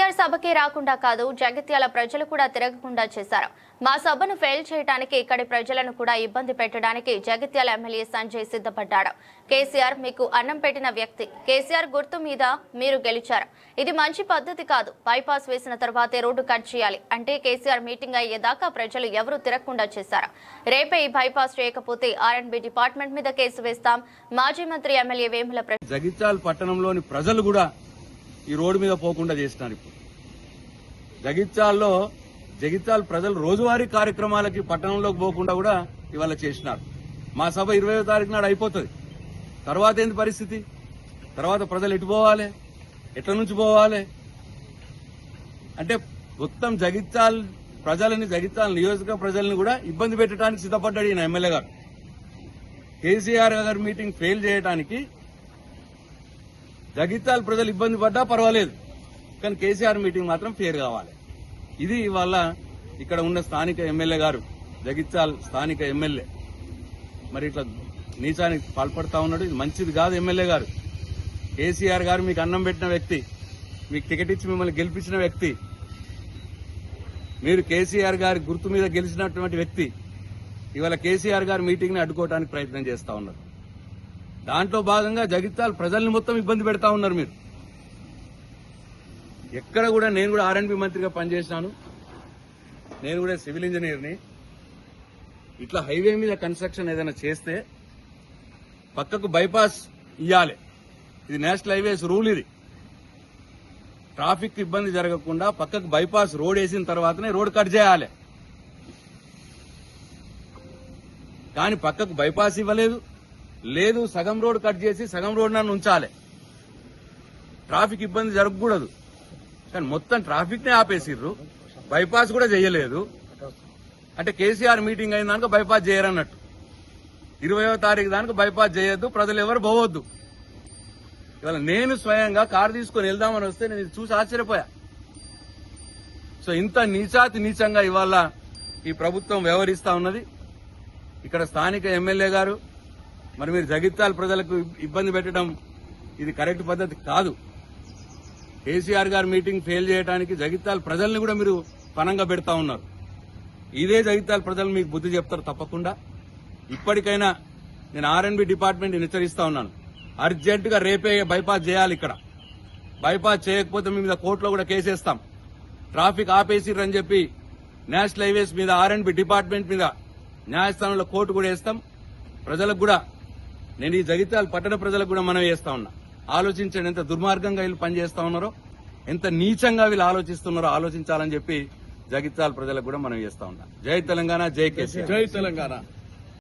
కేసీఆర్ సభకి రాకుండా కాదు, జగిత్యాల ప్రజలు కూడా తిరగకుండా చేశారు. మా సభను ఫెయిల్ చేయడానికి, ఇక్కడి ప్రజలను కూడా ఇబ్బంది పెట్టడానికి జగిత్యాల ఎమ్మెల్యే సంజయ్ సిద్ధపడ్డాడు. కేసీఆర్ మీకు అన్నం పెట్టిన వ్యక్తి. కేసీఆర్ గుర్తు మీద మీరు గెలిచారు. ఇది మంచి పద్ధతి కాదు. బైపాస్ వేసిన తర్వాతే రోడ్డు కట్ చేయాలి అంటే కేసీఆర్ మీటింగ్ అయ్యేదాకా ప్రజలు ఎవరూ తిరగకుండా చేశారు. రేపే ఈ బైపాస్ చేయకపోతే R&B డిపార్ట్మెంట్ మీద కేసు వేస్తాం. మాజీ మంత్రి ఎమ్మెల్యే వేముల జగిత్యాల పట్టణంలోని ప్రజలు కూడా ఈ రోడ్డు మీద పోకుండా చేస్తున్నారు. ఇప్పుడు జగిత్యాల ప్రజలు రోజువారీ కార్యక్రమాలకి పట్టణంలోకి పోకుండా కూడా ఇవాళ చేసినారు. మా సభ 20వ తారీఖు నాడు అయిపోతుంది. తర్వాత ఏంది పరిస్థితి? తర్వాత ప్రజలు ఎటు పోవాలి? ఎట్ల నుంచి పోవాలి? అంటే మొత్తం జగిత్యాల నియోజక ప్రజల్ని కూడా ఇబ్బంది పెట్టడానికి సిద్ధపడ్డాడు ఈయన ఎమ్మెల్యే గారు. కేసీఆర్ గారి మీటింగ్ ఫెయిల్ చేయడానికి జగిత్యాల ప్రజలు ఇబ్బంది పడ్డా పర్వాలేదు, కానీ కేసీఆర్ మీటింగ్ మాత్రం ఫెయిర్ కావాలి. ఇది ఇవాళ ఇక్కడ ఉన్న స్థానిక ఎమ్మెల్యే గారు, జగిత్యాల స్థానిక ఎమ్మెల్యే మరి ఇట్లా నీచానికి పాల్పడతా ఉన్నాడు. ఇది మంచిది కాదు. ఎమ్మెల్యే గారు, కేసీఆర్ గారు మీకు అన్నం పెట్టిన వ్యక్తి, మీకు టికెట్ ఇచ్చి మిమ్మల్ని గెలిపించిన వ్యక్తి, మీరు కేసీఆర్ గారి గుర్తు మీద గెలిచినటువంటి వ్యక్తి ఇవాళ కేసీఆర్ గారి మీటింగ్ ని అడ్డుకోవడానికి ప్రయత్నం చేస్తా ఉన్నారు. దాంట్లో భాగంగా జగిత్యాల ప్రజల్ని మొత్తం ఇబ్బంది పెడతా ఉన్నారు మీరు. ఎక్కడ కూడా నేను కూడా R&B మంత్రిగా పనిచేసినాను. నేను కూడా సివిల్ ఇంజనీర్ని. ఇట్లా హైవే మీద కన్స్ట్రక్షన్ ఏదైనా చేస్తే పక్కకు బైపాస్ ఇవ్వాలి. ఇది నేషనల్ హైవేస్ రూల్. ఇది ట్రాఫిక్ ఇబ్బంది జరగకుండా పక్కకు బైపాస్ రోడ్ వేసిన తర్వాతనే రోడ్ కట్ చేయాలి. కానీ పక్కకు బైపాస్ ఇవ్వలేదు. లేదు, సగం రోడ్ కట్ చేసి సగం రోడ్ నన్ను ఉంచాలి. ట్రాఫిక్ ఇబ్బంది జరగకూడదు, కానీ మొత్తం ట్రాఫిక్ నే ఆపేసిర్రు. బైపాస్ కూడా చేయలేదు. అంటే కేసీఆర్ మీటింగ్ అయిన దానికి బైపాస్ చేయరన్నట్టు. 20వ తారీఖు దానికి బైపాస్ చేయొద్దు, ప్రజలు ఎవరు పోవద్దు. ఇవాళ నేను స్వయంగా కారు తీసుకుని వెళ్దామని వస్తే నేను చూసి ఆశ్చర్యపోయా. సో ఇంత నీచంగా ఇవాళ ఈ ప్రభుత్వం వ్యవహరిస్తా ఉన్నది. ఇక్కడ స్థానిక ఎమ్మెల్యే గారు, మరి మీరు జగిత్యాల ప్రజలకు ఇబ్బంది పెట్టడం ఇది కరెక్ట్ పద్ధతి కాదు. కేసీఆర్ గారి మీటింగ్ ఫెయిల్ చేయడానికి జగిత్యాల ప్రజల్ని కూడా మీరు పనంగా పెడతా ఉన్నారు. ఇదే జగిత్యాల ప్రజలు మీకు బుద్ధి చెప్తారు తప్పకుండా. ఇప్పటికైనా నేను R&B డిపార్ట్మెంట్ హెచ్చరిస్తా ఉన్నాను. అర్జెంటుగా రేపే బైపాస్ చేయాలి. ఇక్కడ బైపాస్ చేయకపోతే మీ మీద కోర్టులో కూడా కేసేస్తాం. ట్రాఫిక్ ఆపేసిర్రని చెప్పి నేషనల్ హైవేస్ మీద R&B డిపార్ట్మెంట్ మీద న్యాయస్థానంలో కోర్టు కూడా వేస్తాం. ప్రజలకు కూడా నేను ఈ జగిత్యాల పట్టణ ప్రజలకు కూడా మనం చేస్తా ఉన్నా. ఆలోచించండి, ఎంత దుర్మార్గంగా వీళ్ళు పనిచేస్తా ఉన్నారో, ఎంత నీచంగా వీళ్ళు ఆలోచిస్తున్నారో ఆలోచించాలని చెప్పి జగిత్యాల ప్రజలకు కూడా మనం చేస్తా ఉన్నా. జై తెలంగాణ, జై కేసీఆర్. జై తెలంగాణ.